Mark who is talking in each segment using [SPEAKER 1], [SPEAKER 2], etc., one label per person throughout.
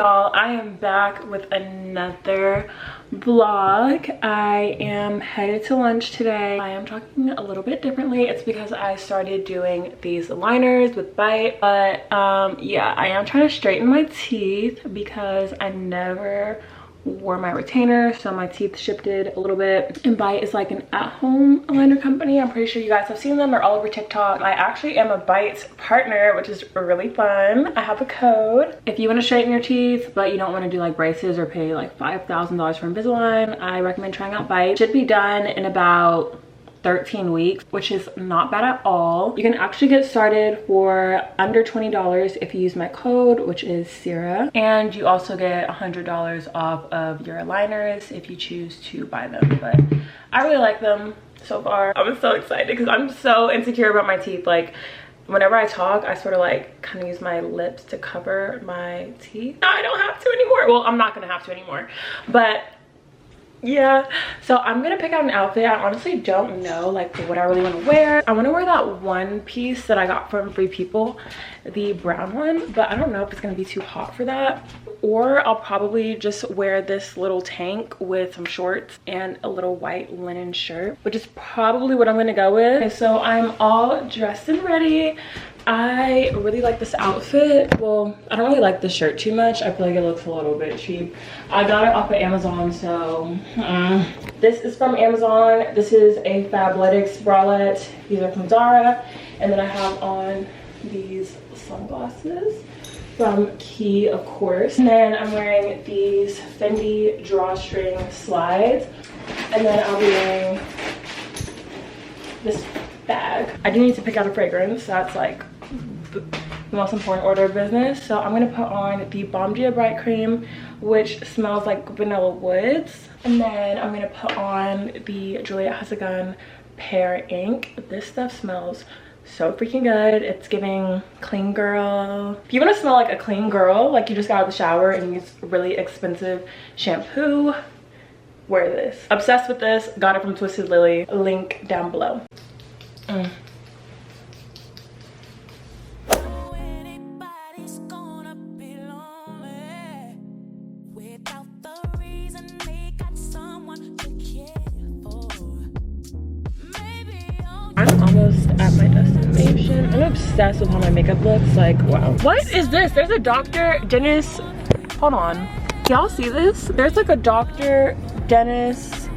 [SPEAKER 1] y'all, I am back with another vlog. I am headed to lunch today. I am talking a little bit differently. It's because I started doing these liners with Bite, but yeah, I am trying to straighten my teeth because I never wore my retainer, so my teeth shifted a little bit. And Bite is like an at-home liner company. I'm pretty sure you guys have seen them. They're all over TikTok. I actually am a Bite partner, which is really fun. I have a code. If you want to straighten your teeth but you don't want to do like braces or pay like $5,000 for Invisalign, I recommend trying out Bite. Should be done in about 13 weeks, which is not bad at all. You can actually get started for under $20 if you use my code, which is Sierra, and you also get $100 off of your aligners if you choose to buy them. But I really like them so far. I'm so excited because I'm so insecure about my teeth. Like, whenever I talk, I sort of like kind of use my lips to cover my teeth. No, I don't have to anymore. Well, I'm not gonna have to anymore, but yeah, so I'm gonna pick out an outfit. I honestly don't know like what I really want to wear. I want to wear that one piece that I got from Free People, the brown one, but I don't know if it's gonna be too hot for that. Or I'll probably just wear this little tank with some shorts and a little white linen shirt, which is probably what I'm gonna go with. Okay, so I'm all dressed and ready. I really like this outfit. Well, I don't really like the shirt too much. I feel like it looks a little bit cheap. I got it off of Amazon, so this is from Amazon. This is a Fabletics bralette. These are from Zara. And then I have on these sunglasses from Key, of course. And then I'm wearing these Fendi drawstring slides. And then I'll be wearing this bag. I do need to pick out a fragrance. That's like the most important order of business. So I'm gonna put on the Balm Dia Bright Cream, which smells like vanilla woods. And then I'm gonna put on the Juliette Has a Gun Pear Ink. This stuff smells so freaking good. It's giving clean girl. If you want to smell like a clean girl, like you just got out of the shower and use really expensive shampoo, wear this. Obsessed with this. Got it from Twisted Lily. Link down below. I'm almost at my destination. I'm obsessed with how my makeup looks. Like, wow. What is this? There's a Dr. Dennis. Hold on. Y'all see this? There's like a Dr. Dennis.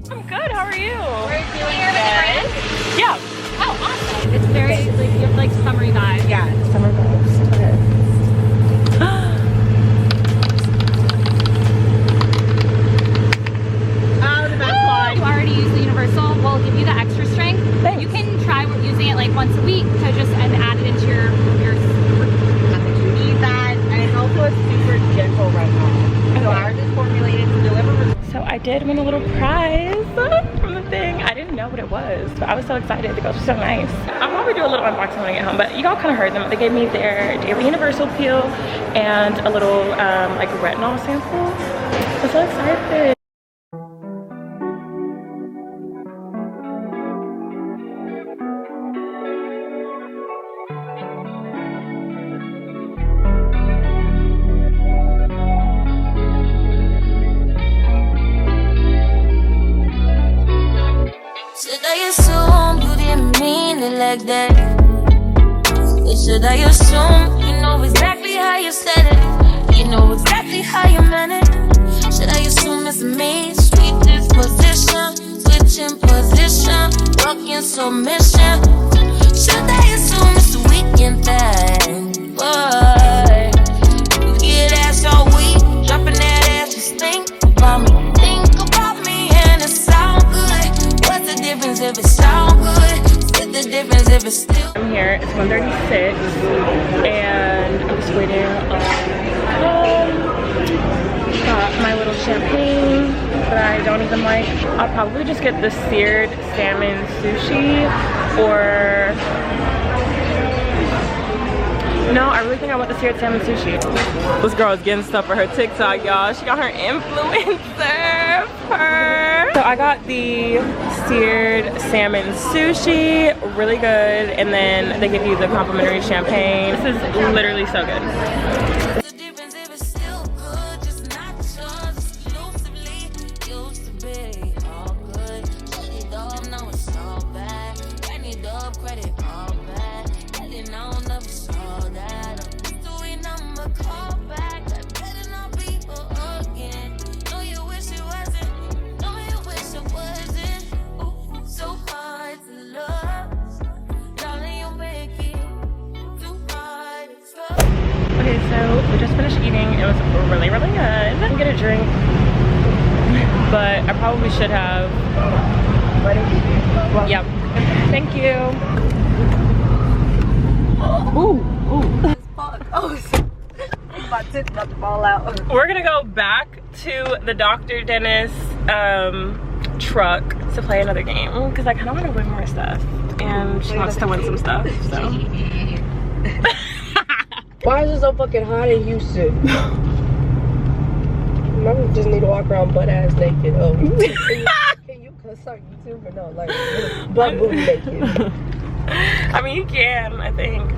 [SPEAKER 1] I'm good. How are you?
[SPEAKER 2] We're doing good.
[SPEAKER 1] Yeah.
[SPEAKER 2] Oh, awesome. It's very, like, you have like summery vibes.
[SPEAKER 1] Yeah, summer vibes. Okay.
[SPEAKER 2] You already use the universal. We'll give you the extra strength.
[SPEAKER 1] Thanks.
[SPEAKER 2] You can try using it like once a week to just and add it into your
[SPEAKER 3] You need that, and it's also super gentle right now. So ours is formulated to deliver.
[SPEAKER 1] So I did win a little prize from the thing. I didn't know what it was, but I was so excited. The girls were so nice. I'll probably do a little unboxing when I get home, but you all kind of heard them. They gave me their daily universal peel and a little like retinol sample. I'm so excited.
[SPEAKER 4] Should I assume you didn't mean it like that? Or should I assume you know exactly how you said it? You know exactly how you meant it? Should I assume it's me? Sweet disposition, switching position, rocking submission. Should I assume it's a weekend thing? Boy, you get ass all week, dropping that ass, just think about me. Think about me and it sound good. What's the difference if it sound good? What's the difference if it's still?
[SPEAKER 1] I'm here. It's 1:36 and I'm just waiting on got my little champagne that I don't even like. I'll probably just get the seared salmon sushi, or No, I really think I want the seared salmon sushi. This girl is getting stuff for her TikTok, y'all. She got her influencer. So I got the seared salmon sushi, really good. And then they give you the complimentary champagne. This is literally so good. Okay, so we just finished eating. It was really, really good. I didn't get a drink, but I probably should have. Yep. Thank you. Ooh, ooh.
[SPEAKER 3] My tit's about to fall out.
[SPEAKER 1] We're gonna go back to the Dr. Dennis truck to play another game because I kind of want to win more stuff, and she wants to win some stuff. So.
[SPEAKER 5] Why is it so fucking hot in Houston? Mama just need to walk around butt ass naked. Oh, can you cuss on YouTube or no? Like butt booty naked.
[SPEAKER 1] I mean, you can. I think.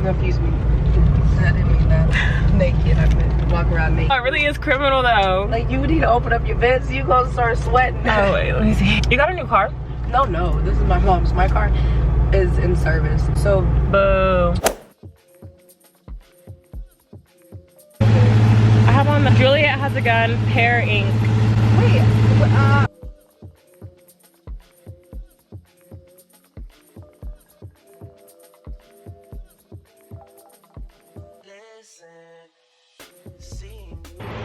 [SPEAKER 5] Excuse me. I didn't mean that. Naked. I meant walk around naked.
[SPEAKER 1] Oh, it really is criminal though.
[SPEAKER 5] Like you need to open up your vents. So you gonna start sweating.
[SPEAKER 1] Oh wait, let me see. You got a new car?
[SPEAKER 5] No. This is my mom's. My car is in service. So
[SPEAKER 1] boo. I have on the Juliet Has a Gun Pear Ink.
[SPEAKER 5] wait.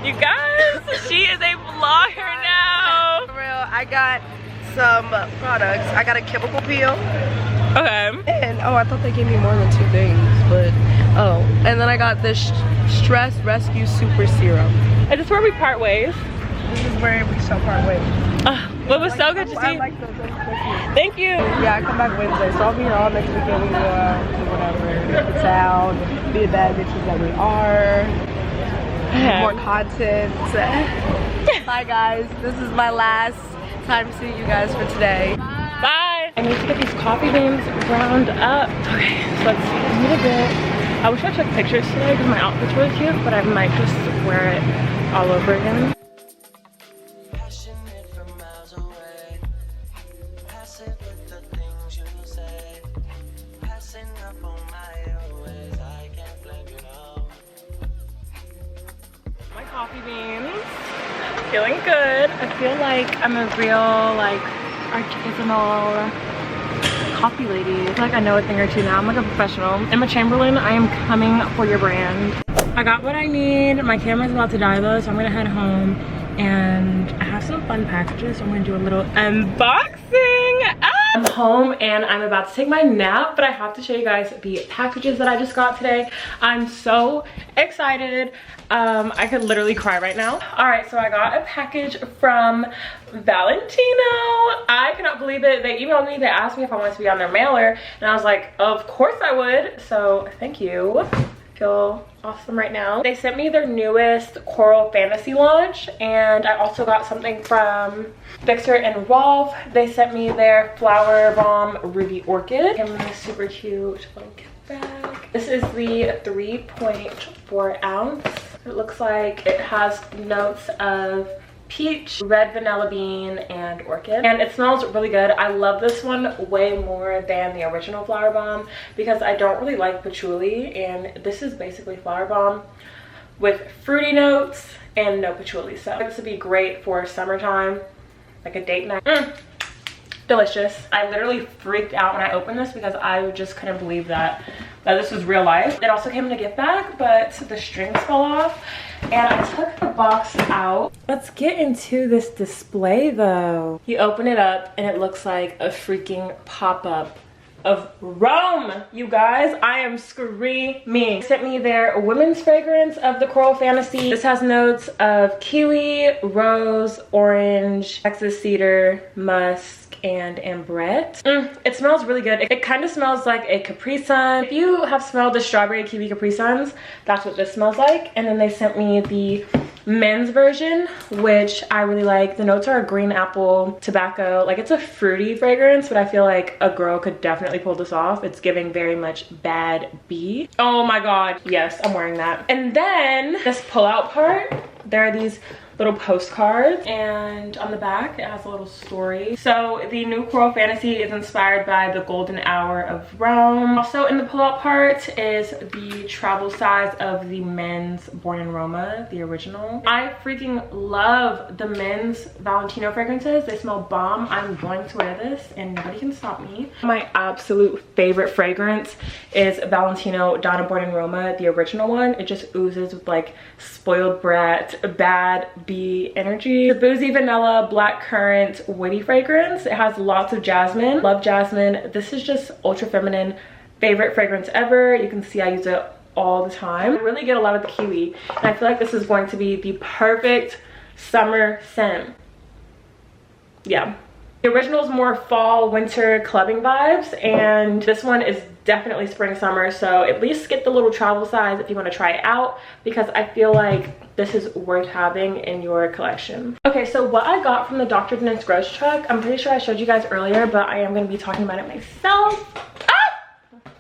[SPEAKER 1] You guys, she is a vlogger now.
[SPEAKER 5] For real, I got some products. I got a chemical peel.
[SPEAKER 1] Okay.
[SPEAKER 5] And oh, I thought they gave me more than 2 things, but oh. And then I got this Stress Rescue Super Serum.
[SPEAKER 1] Is this where we part ways?
[SPEAKER 5] This is where we shall part ways.
[SPEAKER 1] Well, it was so good to see.
[SPEAKER 5] I like those.
[SPEAKER 1] Thank you.
[SPEAKER 5] Yeah, I come back Wednesday, so I'll be here all next weekend. We go out, do whatever, get the town, be the bad bitches that we are. More content. Bye guys, this is my last time seeing you guys for today.
[SPEAKER 1] Bye. I need to get these coffee beans ground up. Okay, so let's meet a bit. I wish I took pictures today because my outfit's really cute, but I might just wear it all over again. Coffee beans, feeling good. I feel like I'm a real like artisanal coffee lady. I feel like I know a thing or two now. I'm like a professional. Emma Chamberlain, I am coming for your brand. I got what I need. My camera's about to die though, so I'm gonna head home, and I have some fun packages, so I'm gonna do a little unboxing. I'm home and I'm about to take my nap, but I have to show you guys the packages that I just got today. I'm so excited. I could literally cry right now. All right, so I got a package from Valentino. I cannot believe it. They emailed me, they asked me if I wanted to be on their mailer, and I was like, of course I would. So thank you. I feel awesome right now. They sent me their newest Coral Fantasy launch, and I also got something from Victor and Rolf. They sent me their Flower Bomb Ruby Orchid. And this super cute little gift bag. This is the 3.4 ounce. It looks like it has notes of peach, red vanilla bean, and orchid, and it smells really good. I love this one way more than the original Flower Bomb because I don't really like patchouli, and this is basically Flower Bomb with fruity notes and no patchouli. So this would be great for summertime, like a date night. Delicious. I literally freaked out when I opened this because I just couldn't believe that this was real life. It also came in a gift bag, but the strings fell off and I took the box out. Let's get into this display though. You open it up and it looks like a freaking pop-up of Rome, you guys. I am screaming. Sent me their women's fragrance of the Coral Fantasy. This has notes of kiwi, rose, orange, Texas cedar, musk, and ambrette. It smells really good. It kind of smells like a Capri Sun. If you have smelled the strawberry kiwi Capri Suns, that's what this smells like. And then they sent me the men's version, which I really like. The notes are a green apple, tobacco. Like, it's a fruity fragrance, but I feel like a girl could definitely pull this off. It's giving very much Bad Bee. Oh my god, yes, I'm wearing that. And then this pull-out part, there are these little postcards, and on the back it has a little story. So the new Coral Fantasy is inspired by the golden hour of Rome. Also in the pull-out part is the travel size of the men's Born in Roma, the original. I freaking love the men's Valentino fragrances. They smell bomb. I'm going to wear this and nobody can stop me. My absolute favorite fragrance is Valentino Donna Born in Roma, the original one. It just oozes with like spoiled brat, Bad Bee energy. The boozy vanilla black currant woody fragrance. It has lots of jasmine. Love jasmine. This is just ultra feminine. Favorite fragrance ever. You can see I use it all the time. I really get a lot of the kiwi, and I feel like this is going to be the perfect summer scent. Yeah. The original is more fall winter clubbing vibes, and this one is definitely spring summer. So at least get the little travel size if you want to try it out, because I feel like this is worth having in your collection. Okay, so what I got from the Dr. Dennis Gross truck, I'm pretty sure I showed you guys earlier, but I am going to be talking about it myself.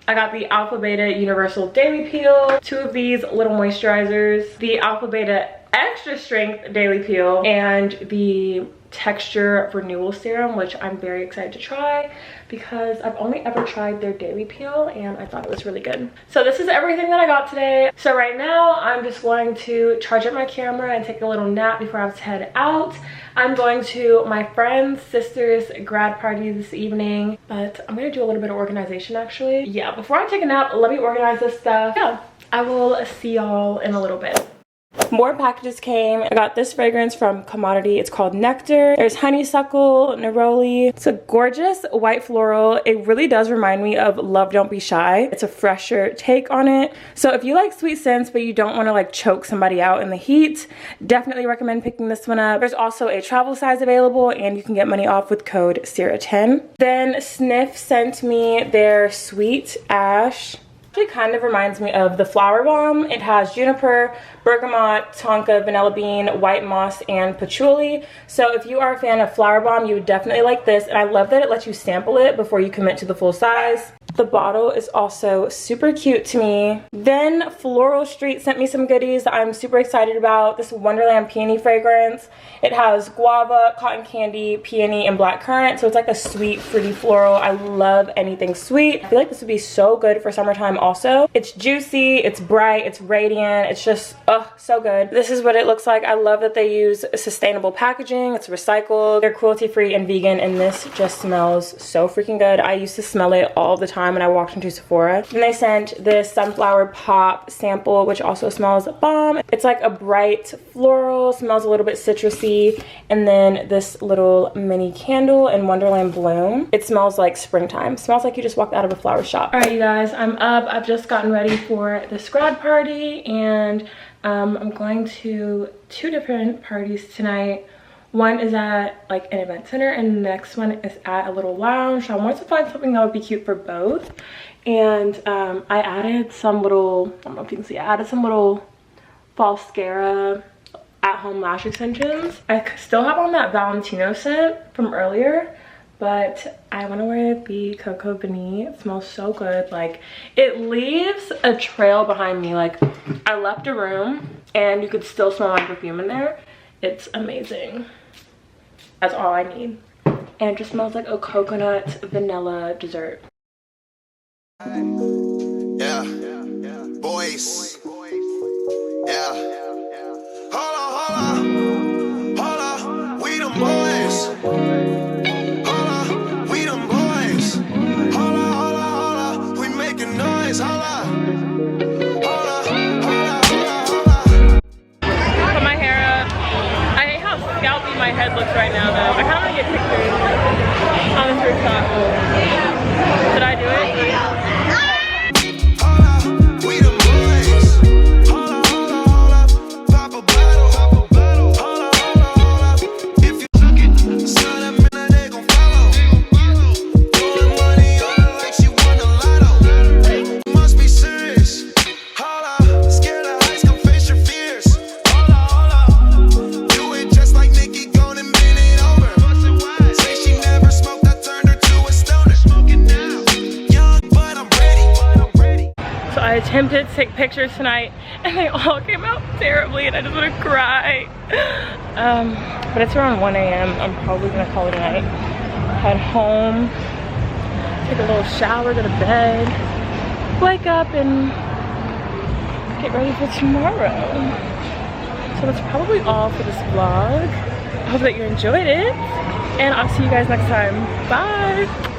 [SPEAKER 1] I got the Alpha Beta Universal Daily Peel, 2 of these little moisturizers, the Alpha Beta Extra Strength Daily Peel, and the Texture Renewal Serum, which I'm very excited to try because I've only ever tried their daily peel and I thought it was really good. So this is everything that I got today. So right now I'm just going to charge up my camera and take a little nap before I have to head out. I'm going to my friend's sister's grad party this evening, but I'm gonna do a little bit of organization actually. Yeah, before I take a nap, let me organize this stuff. Yeah, I will see y'all in a little bit. More packages came. I got this fragrance from Commodity. It's called Nectar. There's honeysuckle, neroli. It's a gorgeous white floral. It really does remind me of Love Don't Be Shy. It's a fresher take on it. So if you like sweet scents but you don't want to like choke somebody out in the heat, definitely recommend picking this one up. There's also a travel size available and you can get money off with code Sierra10. Then Sniff sent me their Sweet Ash. It kind of reminds me of the Flower Bomb. It has juniper, bergamot, tonka, vanilla bean, white moss, and patchouli. So if you are a fan of Flower Bomb, you would definitely like this. And I love that it lets you sample it before you commit to the full size. The bottle is also super cute to me. Then Floral Street sent me some goodies that I'm super excited about. This Wonderland Peony fragrance. It has guava, cotton candy, peony, and black currant. So it's like a sweet, fruity floral. I love anything sweet. I feel like this would be so good for summertime also. It's juicy, it's bright, it's radiant. It's just, oh, so good. This is what it looks like. I love that they use sustainable packaging. It's recycled. They're cruelty-free and vegan, and this just smells so freaking good. I used to smell it all the time when I walked into Sephora. Then they sent this Sunflower Pop sample, which also smells bomb. It's like a bright floral, smells a little bit citrusy. And then this little mini candle in Wonderland Bloom. It smells like springtime. It smells like you just walked out of a flower shop. All right, you guys, I'm up. I've just gotten ready for this grad party, and I'm going to 2 different parties tonight. One is at like an event center and the next one is at a little lounge. So I wanted to find something that would be cute for both. And I added some little, I don't know if you can see, I added some little Falscara at-home lash extensions. I still have on that Valentino scent from earlier, but I want to wear the Coco Vanille. It smells so good. Like, it leaves a trail behind me. Like, I left a room and you could still smell my perfume in there. It's amazing. That's all I need. And it just smells like a coconut vanilla dessert.
[SPEAKER 6] Yeah, boys. Yeah. Hold on, we the boys. Hold on, we the boys. Hold on, we making noise. Hold on.
[SPEAKER 1] Put my hair up. I hate how scalpy my head looks right now though. I kind of want to get pictures on this rooftop. Did I do it? attempted to take pictures tonight and they all came out terribly and I just want to cry. But it's around 1 a.m. I'm probably gonna call it a night. Head home, take a little shower, go to bed, wake up and get ready for tomorrow. So that's probably all for this vlog. I hope that you enjoyed it and I'll see you guys next time. Bye.